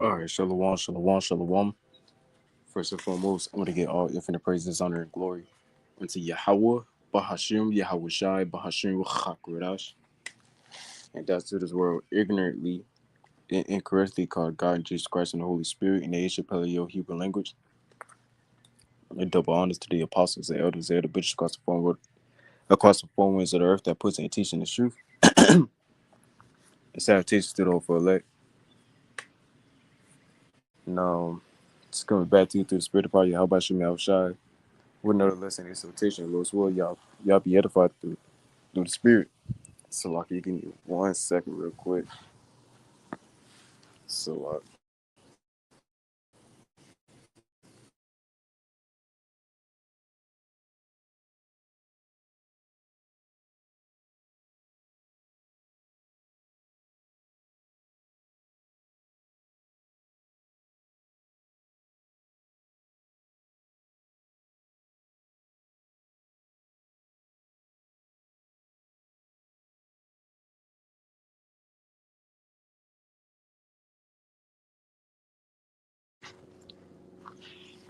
All right, shalom, shalom, shalom. First and foremost, I want to get all infinite praises, honor, and glory unto Yahweh, Bahashim, Yahweh Shai, Bahashim, Chakradash, and that's to this world ignorantly and incorrectly called God and Jesus Christ and the Holy Spirit in the Asia Paleo Hebrew language. And double honors to the apostles, the elders, the bishops across the four winds of the earth that puts in teaching the truth. And salutations to the for elect. And just coming back to you through the spirit of power, how about you, Yahweh Shai? With another lesson in exhortation, Lord's will, y'all be edified through the spirit. So like you give me 1 second real quick. So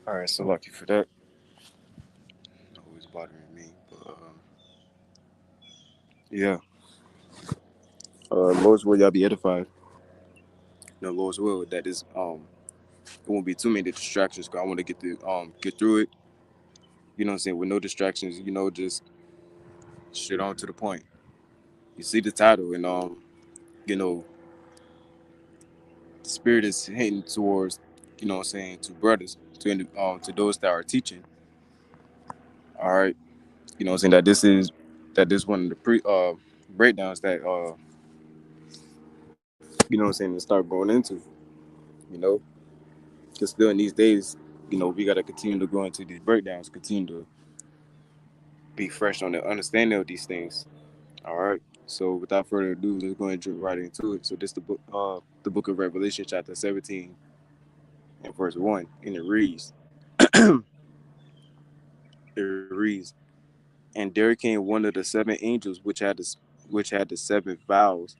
all right, so lucky for that. Always bothering me, but yeah. Lord's will, y'all be edified. No, Lord's will, that is it won't be too many distractions. Cause I want to get through it. You know what I'm saying, with no distractions. Just straight on to the point. You see the title, and you know, the spirit is hinting towards, what I'm saying, to brothers, to those that are teaching. All right, what I'm saying, that this one of the breakdowns that what I'm saying, to start going into. You know, because still in these days, we got to continue to go into these breakdowns, continue to be fresh on the understanding of these things. All right. So without further ado, let's go and jump right into it. So this the book of Revelation, chapter 17 and verse 1, and it reads, and there came one of the seven angels which had the seven vials,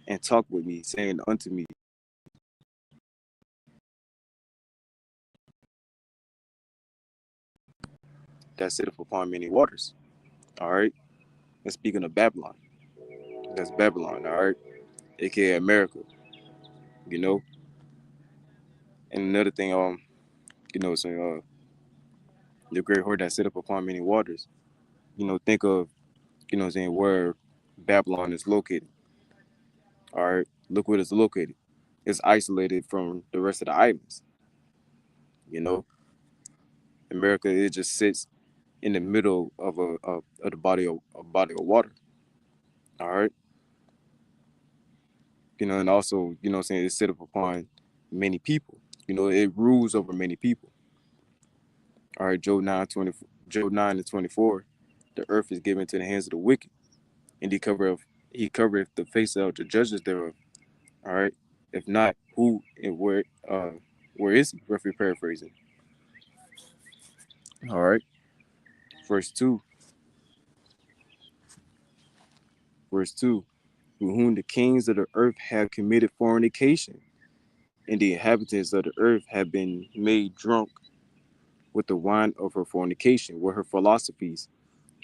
and talked with me, saying unto me, that sitteth upon many waters. All right. And speaking of Babylon, that's Babylon. All right, aka America. You know, and another thing, so the great horde that sit up upon many waters. Think of, where Babylon is located. All right, look where it's located. It's isolated from the rest of the islands. You know, America, it just sits in the middle of of the body of water. All right, and also, it sit up upon many people. It rules over many people. All right, Job 9:24, the earth is given to the hands of the wicked, and he covereth the face of the judges thereof. All right, if not, who and where is he? Roughly paraphrasing. All right, verse two, verse two, with whom the kings of the earth have committed fornication, and the inhabitants of the earth have been made drunk with the wine of her fornication, with her philosophies.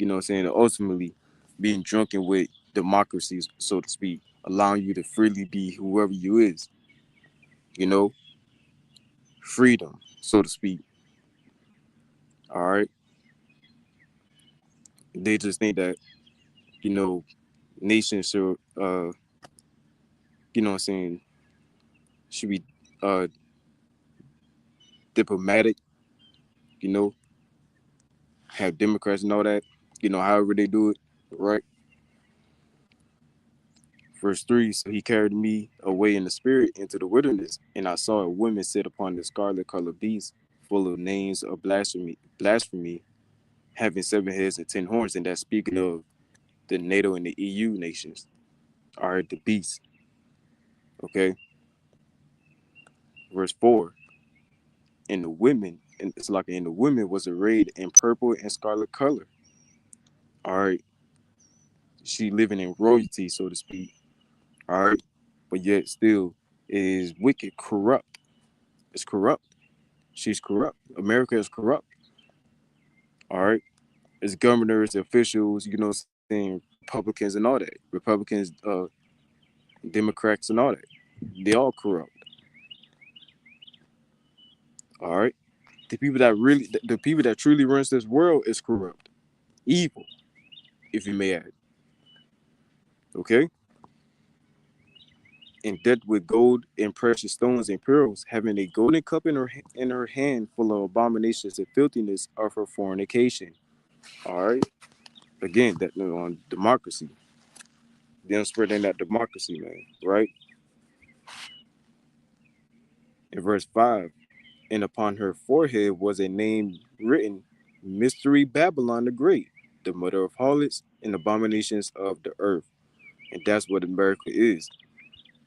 Ultimately being drunken with democracies, so to speak, allowing you to freely be whoever you is, you know, freedom, so to speak. All right. They just think that, you know, nations should, you know what I'm saying, should be uh, diplomatic, you know, have Democrats and all that, however they do it, right? Verse 3, so he carried me away in the spirit into the wilderness, and I saw a woman sit upon the scarlet colored beast, full of names of blasphemy, having 7 heads and 10 horns, and that's speaking of the NATO and the EU nations, are the beast. Okay. Verse 4, and the women, and it's like, and the women was arrayed in purple and scarlet color. All right. She living in royalty, so to speak. All right. But yet still is wicked, corrupt. is corrupt. She's corrupt. America is corrupt. All right. It's governors, officials, saying Republicans and all that. Republicans, Democrats and all that. They all corrupt. All right. The people that truly runs this world is corrupt, evil, if you may add. Okay. And decked with gold and precious stones and pearls, having a golden cup in her hand full of abominations and filthiness of her fornication. All right. Again, that on democracy. Them spreading that democracy, man. Right. In verse 5, and upon her forehead was a name written, Mystery Babylon the Great, the mother of harlots and abominations of the earth. And that's what America is.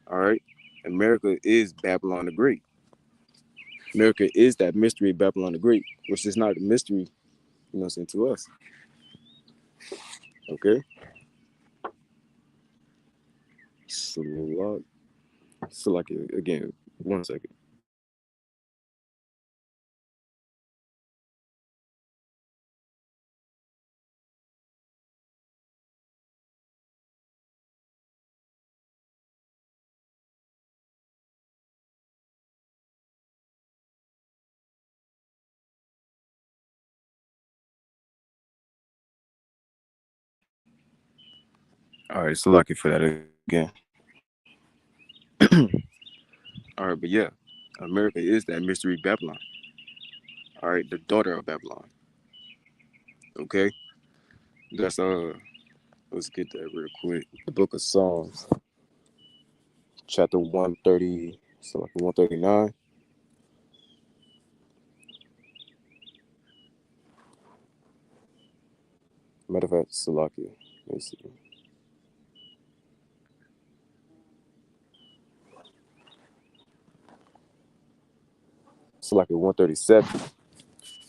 All right. America is Babylon the Great. America is that mystery Babylon the Great, which is not a mystery, to us. Okay. So, like again, 1 second. All right. So lucky for that again. All right. But yeah, America is that mystery Babylon. All right. The daughter of Babylon. Okay. That's let's get that real quick. The book of Psalms, chapter 130, so like 139. Matter of fact, Salakia. Let me see. Salakia 137.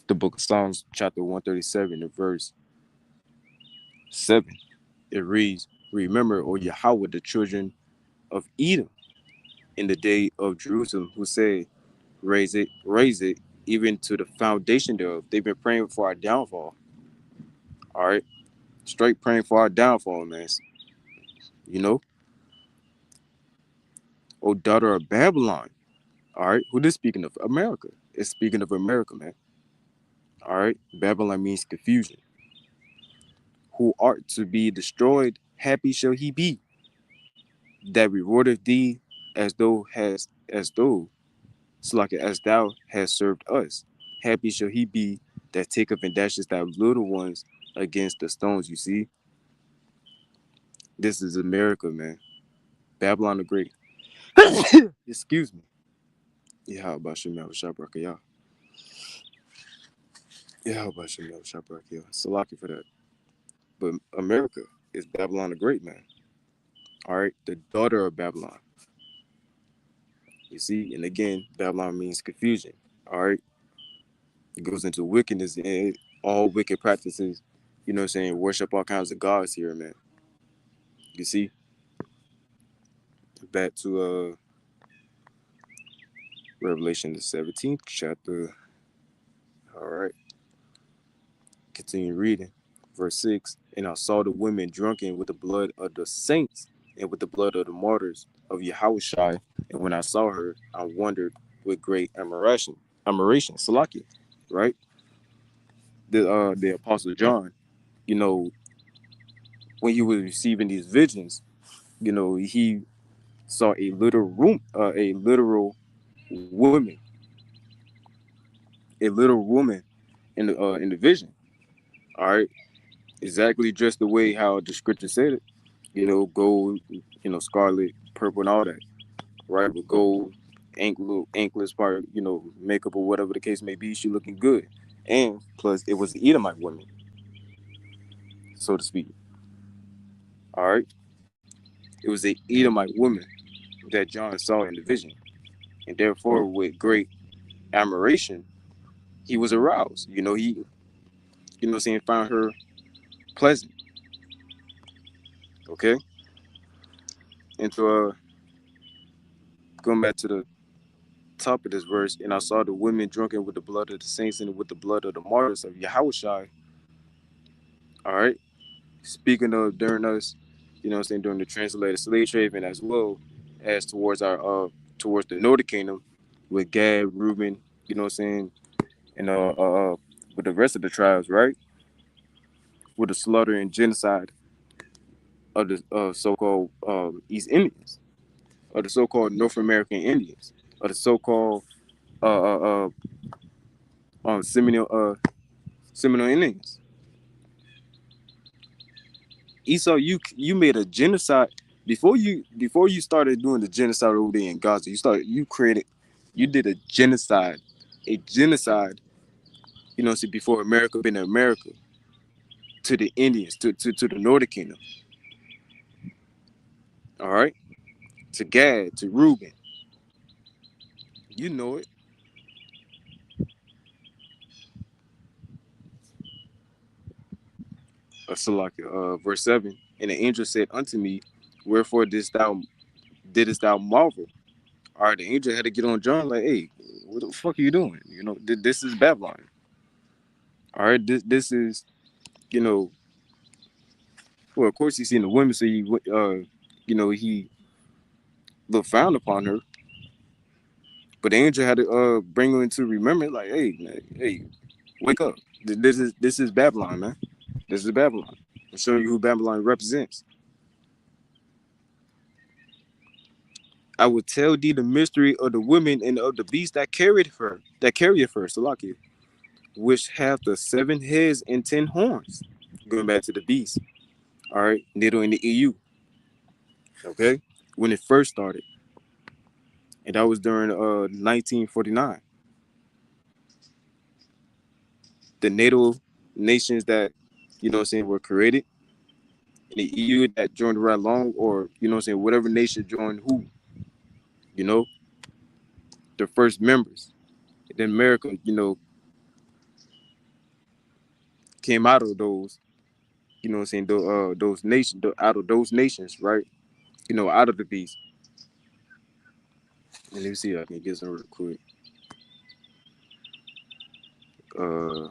The book of Psalms, chapter 137, the verse 7. It reads, Remember, O Yahweh, the children of Edom in the day of Jerusalem, who said, raise it, even to the foundation thereof. They've been praying for our downfall. All right. Straight praying for our downfall, man. You know, O daughter of Babylon. All right. Who this speaking of? America. It's speaking of America, man. All right. Babylon means confusion. Who art to be destroyed, happy shall he be that rewardeth thee as though, so like as thou hast served us. Happy shall he be that taketh and dashes thy little ones against the stones. You see, this is America, man. Babylon the Great. Excuse me. Yeah, how about Shemel Shabrak? Yeah. Yeah, how about Shemel Shabrak? Yeah. Salaki for that. But America is Babylon the Great, man. All right. The daughter of Babylon. You see, and again, Babylon means confusion. All right. It goes into wickedness and all wicked practices, worship all kinds of gods here, man. You see, back to Revelation the 17th chapter. All right, continue reading. Verse 6. And I saw the women drunken with the blood of the saints and with the blood of the martyrs of Yahushai. And when I saw her, I wondered with great admiration, Salakia, right? The Apostle John, you know, when he was receiving these visions, he saw a literal woman in the vision. All right, exactly just the way how the scripture said it. Gold, scarlet, purple, and all that. Right, with gold, anklets, part, makeup or whatever the case may be. She looking good, and plus it was the Edomite woman, so to speak. All right, it was a Edomite woman that John saw in the vision, and therefore with great admiration he was aroused. He, saying, found her pleasant. Okay. And to going back to the top of this verse, and I saw the women drunken with the blood of the saints and with the blood of the martyrs of Yahushua. All right. Speaking of during us, you know what I'm saying, during the translated slave trade, and as well as towards the northern kingdom with Gad, Reuben, you know what I'm saying, and with the rest of the tribes, right? With the slaughter and genocide of the so-called East Indians, of the so-called North American Indians, of the so-called uh, uh, Seminole Indians. Esau, you made a genocide before you started doing the genocide over there in Gaza. You did a genocide. You know, see, before America been America to the Indians, to the Northern Kingdom. All right, to Gad, to Reuben. You know it. Salaki, verse 7. And the angel said unto me, wherefore didst thou marvel? All right, the angel had to get on John like, hey, what the fuck are you doing? You know, this is Babylon. All right, this is, you know, well, of course, he seen the women, so he looked frowned upon her. But the angel had to bring her into remembrance, like, hey, man, hey, wake up. This is Babylon, man. This is Babylon. I'm showing you who Babylon represents. I will tell thee the mystery of the women and of the beast that carrieth her, Salakia, which have the 7 heads and 10 horns. Going back to the beast. All right, NATO in the EU. Okay, when it first started, and that was during 1949. The NATO nations that, you know what I'm saying, were created, and the EU that joined right along, or, you know what I'm saying, whatever nation joined who, you know, the first members. And then America, you know, came out of those, you know what I'm saying, those nations, out of those nations, right? You know, out of the beast. And let me see if I can get some real quick. Uh,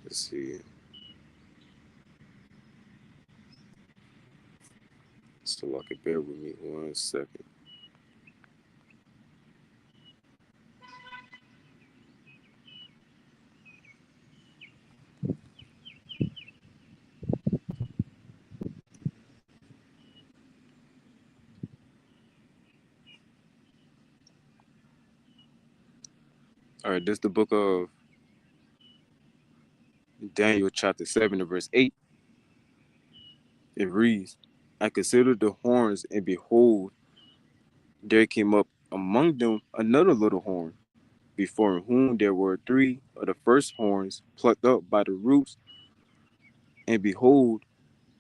let's see. So I can bear with me 1 second. All right, this is the book of Daniel, chapter 7, and verse 8. It reads, I considered the horns, and behold, there came up among them another little horn, before whom there were 3 of the first horns plucked up by the roots. And behold,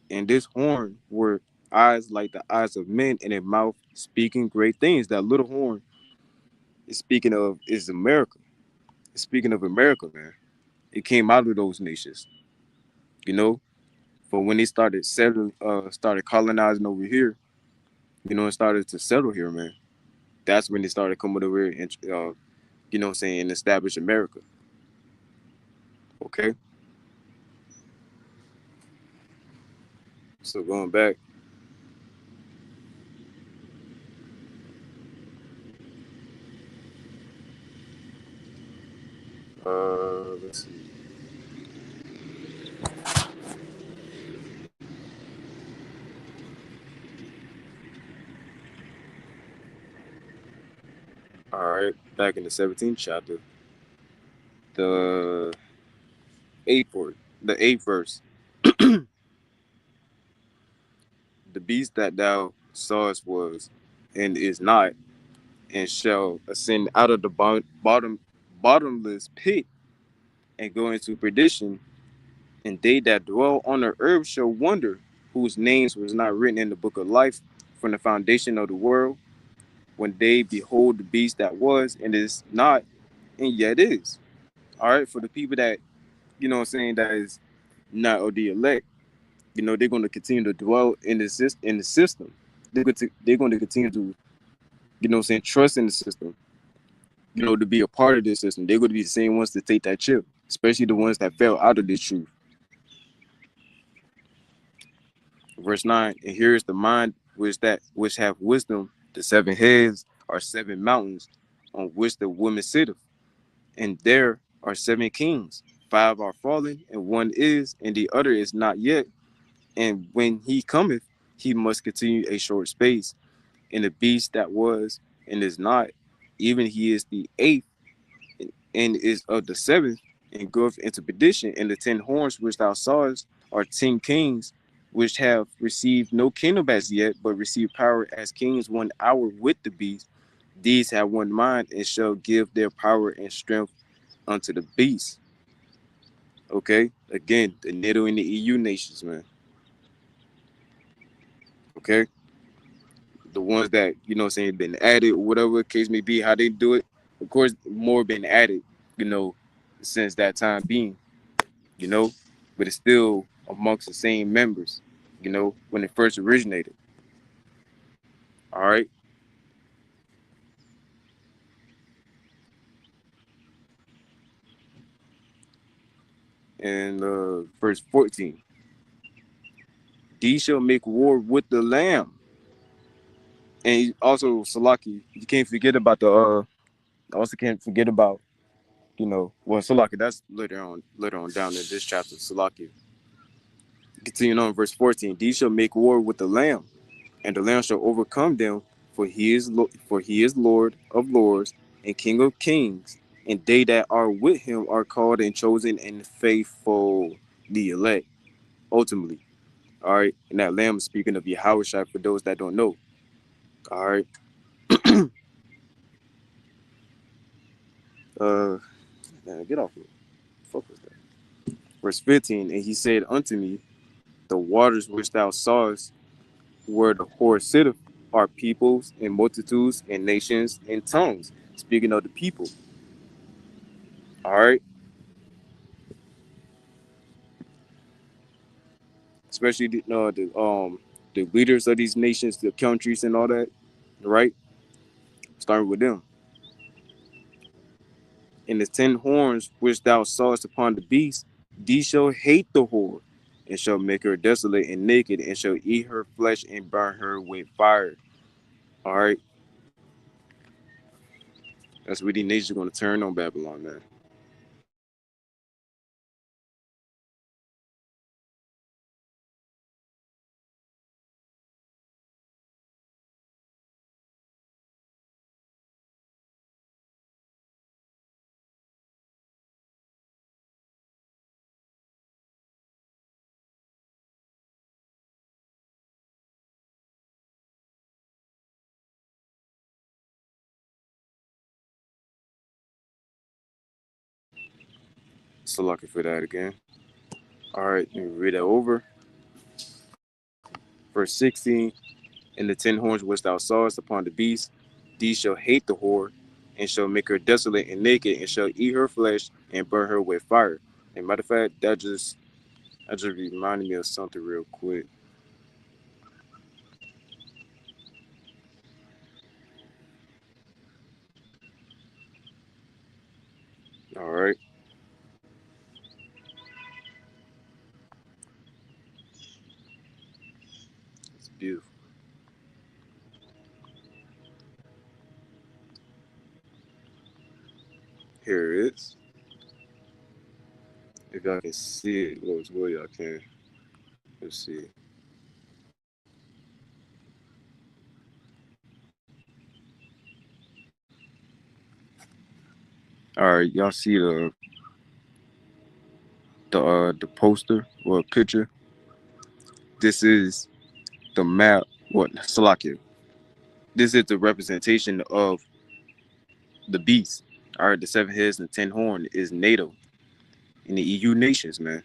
in this horn were eyes like the eyes of men, and a mouth speaking great things. That little horn is speaking of is America. It's speaking of America, man. It came out of those nations, you know. But when they started colonizing over here, you know, and started to settle here, man. That's when they started coming over here and, you know what I'm saying, and establish America. Okay. So going back, let's see. All right, back in the 17th chapter, the eighth word, the eighth verse. The beast that thou sawest was and is not, and shall ascend out of the bottomless pit and go into perdition, and they that dwell on the earth shall wonder, whose names was not written in the book of life from the foundation of the world, when they behold the beast that was and is not, and yet is. All right, for the people that, what I'm saying, that is not of the elect, they're going to continue to dwell in the system. They're going to continue to, trust in the system, to be a part of this system. They're going to be the same ones to take that chip, especially the ones that fell out of this truth. Verse 9, and here is the mind which have wisdom. The 7 heads are 7 mountains on which the woman sitteth, and there are 7 kings. 5 are fallen, and one is, and the other is not yet. And when he cometh, he must continue a short space. And the beast that was and is not, even he is the 8th, and is of the 7th, and goeth into perdition. And the 10 horns which thou sawest are 10 kings, which have received no kingdom as yet, but receive power as kings 1 hour with the beast. These have one mind, and shall give their power and strength unto the beast. Okay, again, the NATO and the EU nations, man. Okay, the ones that, been added, whatever case may be, how they do it. Of course, more been added, you know, since that time being, you know, but it's still amongst the same members, when it first originated. All right. And verse 14, these shall make war with the lamb. And also, Salaki, you can't forget about also can't forget about, well, Salaki, that's later on down in this chapter, Salaki. Continuing on, verse 14, these shall make war with the lamb, and the lamb shall overcome them, for he is Lord of lords and King of kings, and they that are with him are called and chosen and faithful, the elect, ultimately. All right, and that lamb is speaking of Yahweh for those that don't know. All right, uh, man, get off me. Fuck was that? Verse 15, and he said unto me, the waters which thou sawest where the whore sitteth are peoples and multitudes and nations and tongues. Speaking of the people. All right, especially the leaders of these nations, the countries, and all that. Right, starting with them. And the 10 horns which thou sawest upon the beast, these shall hate the whore, and shall make her desolate and naked, and shall eat her flesh and burn her with fire. All right, that's where these nations are going to turn on Babylon, man. So lucky for that again. All right, let me read that over. Verse 16, and the 10 horns which thou sawest upon the beast, these shall hate the whore, and shall make her desolate and naked, and shall eat her flesh and burn her with fire. And matter of fact, that just reminded me of something real quick. All right, it's beautiful. Here it is. If y'all can see it, Lord's will, y'all can. Let's see. All right, y'all see the poster or picture. This is the map. What Salakia? This is the representation of the beast. All right, the seven heads and 10 horn is NATO in the EU nations, man.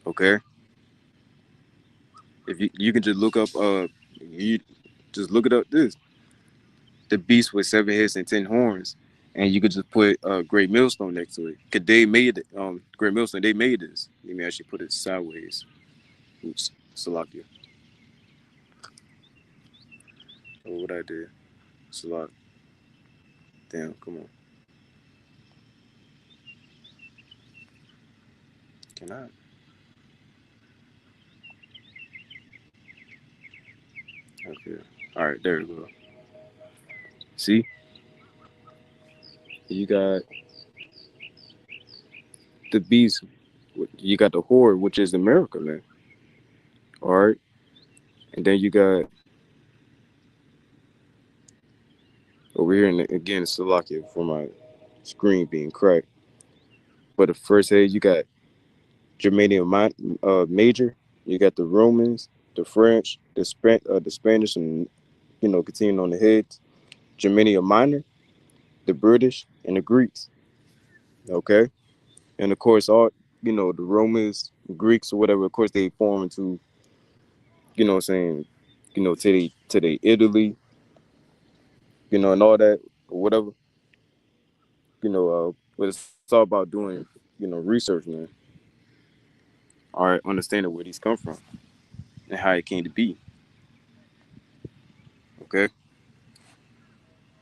Okay, if you can just look up, you just look it up. This the beast with seven heads and 10 horns, and you could just put Great Millstone next to it. Cause they made it. Great Millstone. They made this. Let me actually put it sideways. Oops, Salakia. Oh, what I did? Salak. Damn, come on. Can I? Okay. All right, there we go. See, you got the beast. You got the horde, which is America, man. All right, and then you got over here, and again, Salakia for my screen being cracked. But the first head, you got Germania Major. You got the Romans, the French, the Spanish, and continuing on the heads. Germania Minor, the British, and the Greeks. Okay, and of course, all the Romans, Greeks, or whatever. Of course, they form into what I'm saying, to the Italy, and all that, or whatever. But it's all about doing research, man. All right, understanding where these come from and how it came to be. Okay.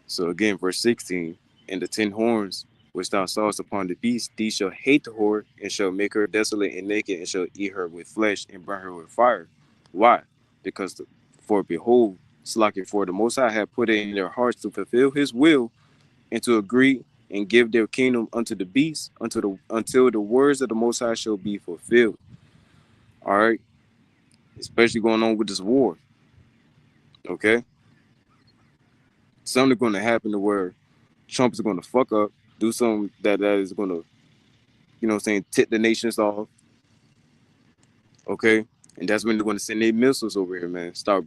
So again, verse 16, and the 10 horns which thou sawest upon the beast, these shall hate the whore, and shall make her desolate and naked, and shall eat her with flesh, and burn her with fire. Why? Because for behold, Slakin, for the Most High had put it in their hearts to fulfill his will, and to agree and give their kingdom unto the beast, until the words of the Most High shall be fulfilled. All right, especially going on with this war. Okay, something going to happen to where Trump is going to fuck up, do something that is going to, tip the nations off. Okay, and that's when they're going to send their missiles over here, man. Start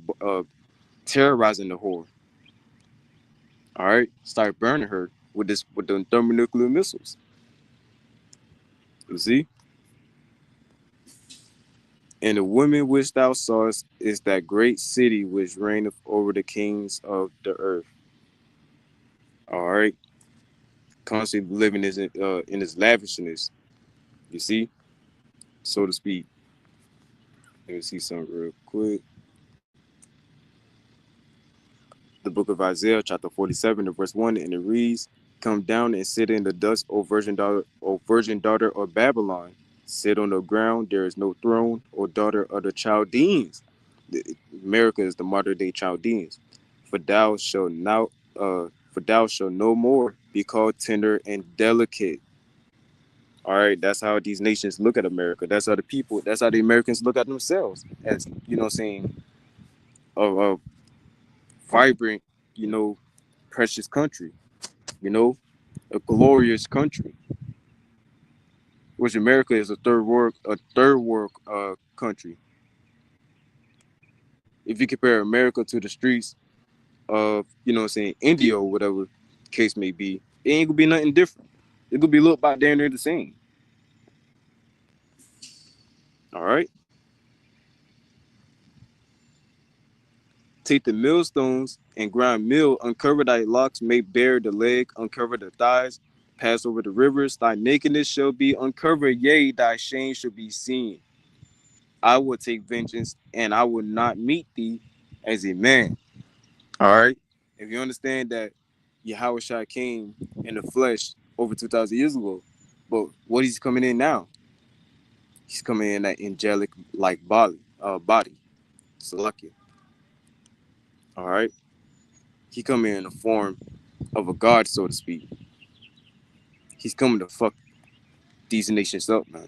terrorizing the whore. All right, start burning her with the thermonuclear missiles. You see, and the woman which thou sawest is that great city which reigneth over the kings of the earth. All right, constantly living in his lavishness. You see, so to speak. Let me see something real quick. The book of Isaiah, chapter 47, verse 1, and it reads, come down and sit in the dust, O virgin daughter of Babylon. Sit on the ground, there is no throne, O daughter of the Chaldeans. America is the modern day Chaldeans. For thou shalt now for thou shalt no more be called tender and delicate. All right, that's how these nations look at America. That's how the Americans look at themselves as, saying, a vibrant, you know, precious country, you know, a glorious country, which America is a third world country. If you compare America to the streets of, India or whatever case may be, it ain't gonna be nothing different. It gonna be looked about damn near the same. All right. Take the millstones and grind meal, uncover thy locks, make bare the leg, uncover the thighs, pass over the rivers, thy nakedness shall be uncovered, yea, thy shame shall be seen. I will take vengeance, and I will not meet thee as a man. All right. If you understand that Yahweh Shai came in the flesh over 2,000 years ago, but what he's coming in now, he's coming in that angelic like body. Salakia. All right. He coming in the form of a god, so to speak. He's coming to fuck these nations up, man.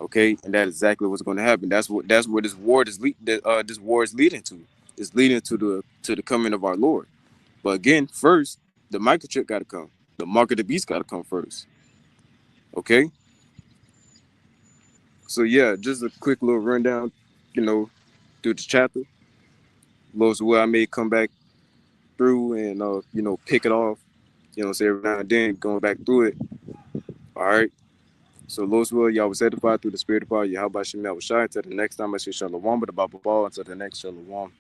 Okay, and that's exactly what's going to happen. That's where this war is leading to. It's leading to the coming of our Lord. But again, first the microchip got to come. The mark of the beast got to come first. Okay, So yeah, just a quick little rundown, you know, through the chapter. Most of what I may come back through and pick it off. So every now and then going back through it. All right. So Lord's will, y'all was edified through the spirit of power. Yahweh Shem Shai. Until the next time I say Shalom, but about Until the next Shalom.